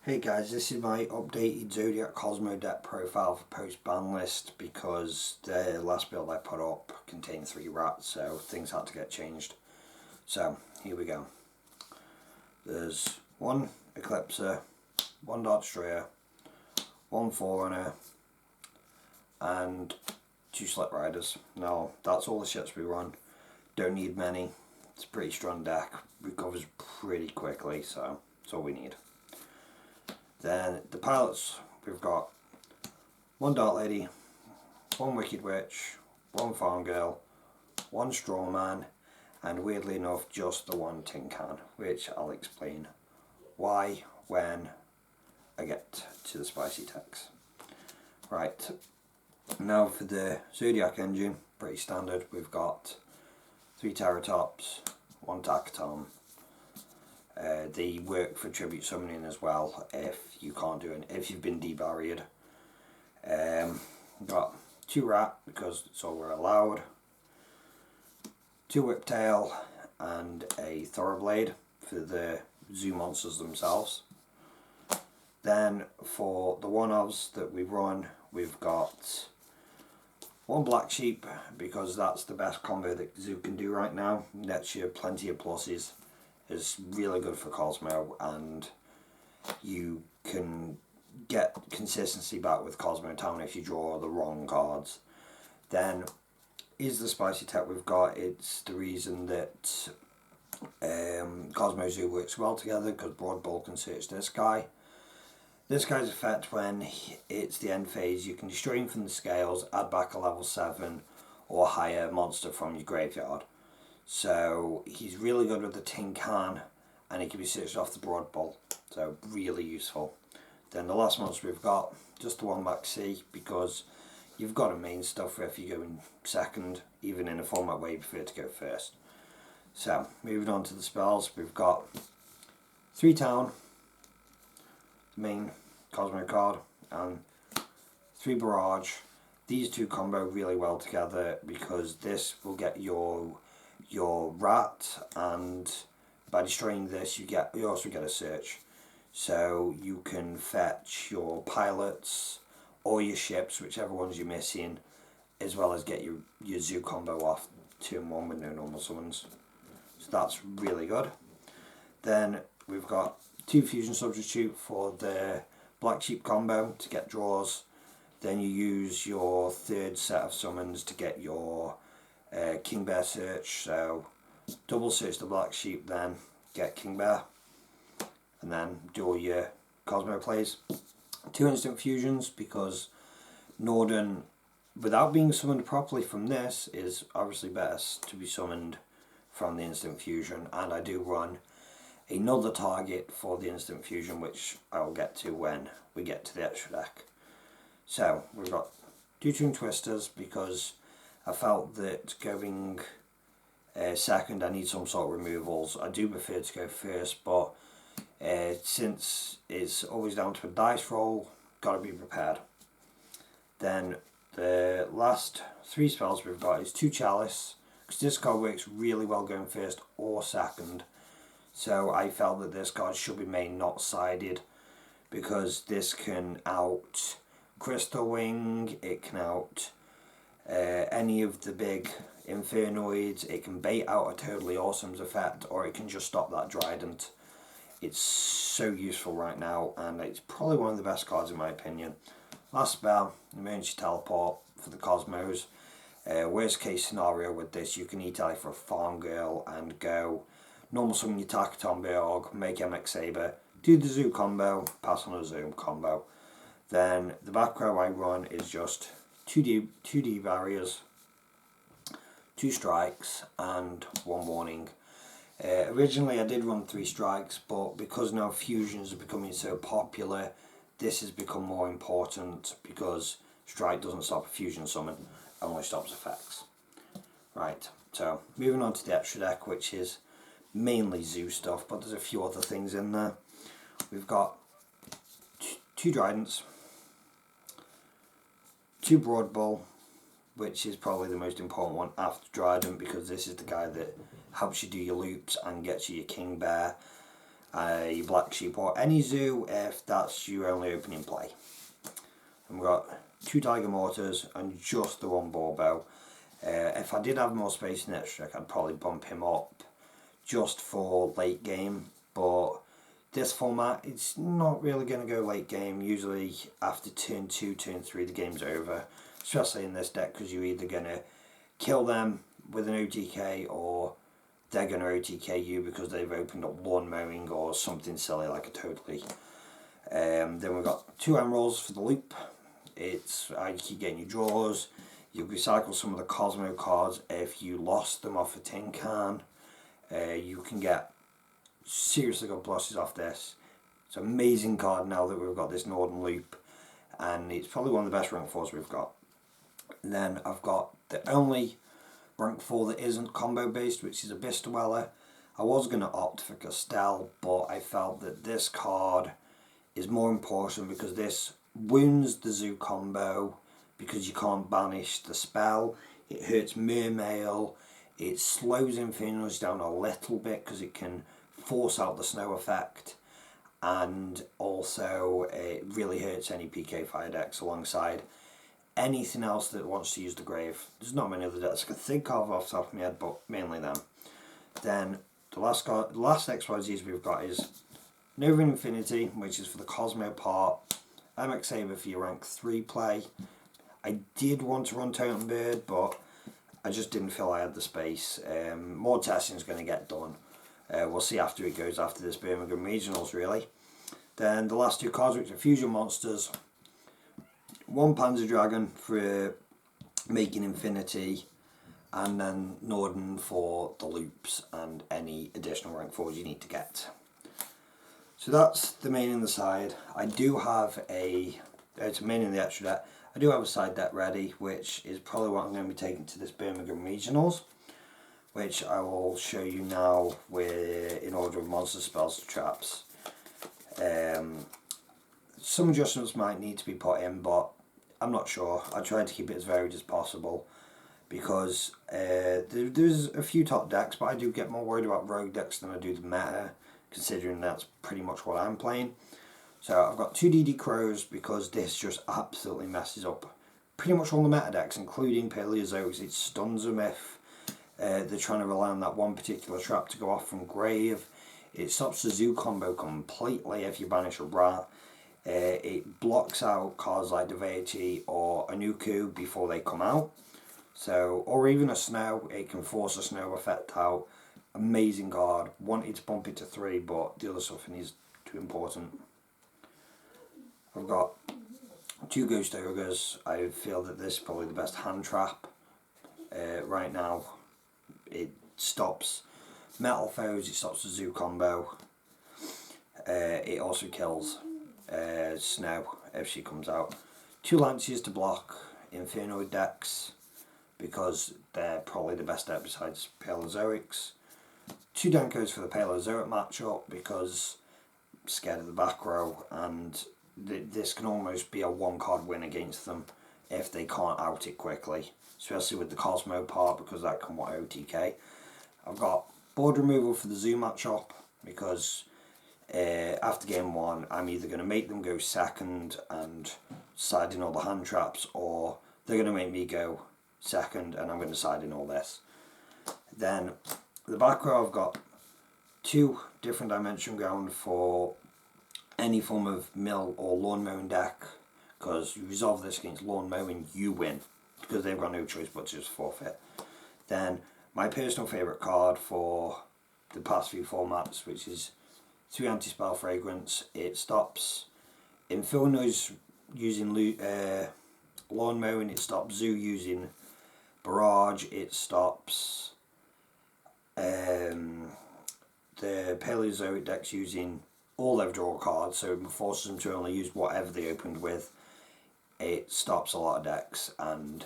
Hey guys, this is my updated Zoodiac Kozmo deck profile for post-ban list because the last build I put up contained 3 rats, so things had to get changed. So, here we go. There's 1 Eclipser, 1 Dart Destroyer, 1 Forerunner, and 2 Slip Riders. Now, that's all the ships we run. Don't need many. It's a pretty strong deck. Recovers pretty quickly, so that's all we need. Then the pilots, we've got 1 Dark Lady, 1 Wicked Witch, 1 Farmgirl, 1 Strawman, and weirdly enough just the 1 Tin Can, which I'll explain why when I get to the spicy techs. Right, now for the Zoodiac engine, pretty standard. We've got 3 Terratops, 1 Takaton. They work for tribute summoning as well if you can't do it, if you've been debarriered. Got 2 Rat because it's all we're allowed, 2 Whiptail and a Thoroughblade for the zoo monsters themselves. Then for the one-offs that we run, we've got 1 Black Sheep because that's the best combo that zoo can do right now. Nets you plenty of pluses. Is really good for Kozmo, and you can get consistency back with Kozmo Town if you draw the wrong cards. Then is the spicy tech we've got. It's the reason that Kozmo Zoo works well together because Broad Bull can search this guy. This guy's effect, when it's the end phase, you can destroy him from the scales, add back a level 7 or higher monster from your graveyard. So he's really good with the Tin Can, and he can be searched off the Broad Bull, so really useful. Then the last monster we've got, just the 1 Max C, because you've got a main stuff if you go in second, even in a format where you prefer to go first. So moving on to the spells, we've got 3 Town, the main Kozmo card, and 3 Barrage. These 2 combo really well together because this will get your rat, and by destroying this you also get a search, so you can fetch your pilots or your ships, whichever ones you're missing, as well as get your zoo combo off 2 in 1 with no normal summons. So that's really good. Then we've got 2 Fusion Substitute for the Black Sheep combo to get draws. Then you use your 3rd set of summons to get your King Bear search, so double search the Black Sheep, then get King Bear, and then do all your Kozmo plays. 2 instant fusions because Norden, without being summoned properly from this, is obviously best to be summoned from the instant fusion, and I do run another target for the instant fusion, which I'll get to when we get to the extra deck. So we've got 2 Twin Twisters because I felt that going second I need some sort of removals. I do prefer to go first, but since it's always down to a dice roll, gotta be prepared. Then the last 3 spells we've got is 2 Chalice, because this card works really well going first or second. So I felt that this card should be main, not sided, because this can out Crystal Wing, it can out any of the big Infernoids, it can bait out a Totally Awesome's effect, or it can just stop that Trident. It's so useful right now, and it's probably one of the best cards in my opinion. Last spell, Emergency Teleport for the Cosmos. Worst case scenario with this, you can E-Tele for a Farmgirl and go normal summon your Takaton Beorg, make MX Saber, do the Zoo combo, pass on a Zoom combo. Then the back row I run is just 2D barriers, 2 strikes and 1 warning. Originally I did run 3 strikes, but because now fusions are becoming so popular, this has become more important because strike doesn't stop a fusion summon, it only stops effects. Right, so moving on to the extra deck, which is mainly zoo stuff, but there's a few other things in there. We've got 2 Tridents, 2 Broad Bull, which is probably the most important one after Trident, because this is the guy that helps you do your loops and gets you your King Bear. a Black Sheep or any zoo if that's your only opening play. And we've got 2 Tiger Mortars and just the 1 Boarbow. If I did have more space in the extra deck, I'd probably bump him up just for late game, but this format, it's not really going to go late game. Usually after turn 2, turn 3 the game's over, especially in this deck, because you're either going to kill them with an OTK or they're going to OTK you because they've opened up lawn mowing or something silly like a totally. Then we've got 2 Emeralds for the loop. It's you keep getting your draws. You recycle some of the Kozmo cards. If you lost them off a tin can, you can get seriously good pluses off this. It's an amazing card now that we've got this Northern Loop, and it's probably one of the best rank 4s we've got. And then I've got the only rank 4 that isn't combo based, which is a Abyss Dweller. I was going to opt for Castell, but I felt that this card is more important because this wounds the zoo combo because you can't banish the spell. It hurts Mermail. It slows Infernals down a little bit because it can force out the snow effect, and also it really hurts any PK fire decks alongside anything else that wants to use the grave. There's not many other decks I can think of off the top of my head, but mainly them. Then the last XYZs we've got is Nova Infinity, which is for the Kozmo part. MX Saber for your rank 3 play. I did want to run Totem Bird, but I just didn't feel I had the space. More testing is going to get done. We'll see after it goes after this Birmingham Regionals, really. Then the last 2 cards, which are Fusion Monsters. 1 Panzer Dragon for making Infinity, and then Norden for the loops and any additional rank 4s you need to get. So that's the main and the side. I do have it's main in the extra deck. I do have a side deck ready, which is probably what I'm going to be taking to this Birmingham Regionals, which I will show you now in order of monster spells to traps. Some adjustments might need to be put in, but I'm not sure. I tried to keep it as varied as possible because there's a few top decks, but I do get more worried about rogue decks than I do the meta, considering that's pretty much what I'm playing. So I've got 2 DD Crows because this just absolutely messes up pretty much all the meta decks, including Paleozoics. It stuns them if they're trying to rely on that one particular trap to go off from grave. It stops the zoo combo completely if you banish a rat. It blocks out cards like Deveity or Anuku before they come out. So, or even a snow, it can force a snow effect out. Amazing card. Wanted to bump it to 3, but the other stuff is too important. I've got 2 Ghost Ogres. I feel that this is probably the best hand trap right now. It stops metal foes, it stops the zoo combo. It also kills Snow if she comes out. 2 Lanciers to block Inferno decks because they're probably the best deck besides Paleozoics. 2 Dankos for the Paleozoic matchup because I'm scared of the back row, and this can almost be a 1-card win against them if they can't out it quickly, especially with the Kozmo part because that can want OTK. I've got board removal for the zoo matchup because after game 1 I'm either going to make them go second and side in all the hand traps, or they're going to make me go second and I'm going to side in all this. Then the back row I've got 2 different dimension ground for any form of mill or lawn mowing deck, because you resolve this against lawn mowing, you win because they've got no choice but to just forfeit. Then my personal favourite card for the past few formats, which is 3 Anti-Spell Fragrance. It stops Infernos using lawn mowing, it stops Zoo using Barrage, it stops the Paleozoic decks using all their draw cards, so it forces them to only use whatever they opened with. It stops a lot of decks, and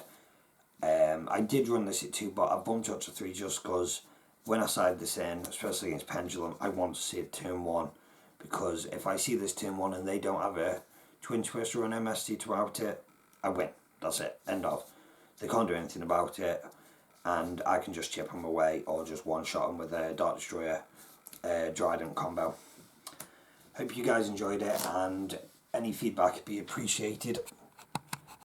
I did run this at 2, but I bumped it up to 3 just because when I side this in, especially against Pendulum, I want to see it turn 1, because if I see this turn 1 and they don't have a Twin Twist or an MST to out it, I win. That's it. End of. They can't do anything about it, and I can just chip them away or just one-shot them with a Dark Destroyer Dryden combo. Hope you guys enjoyed it, and any feedback would be appreciated.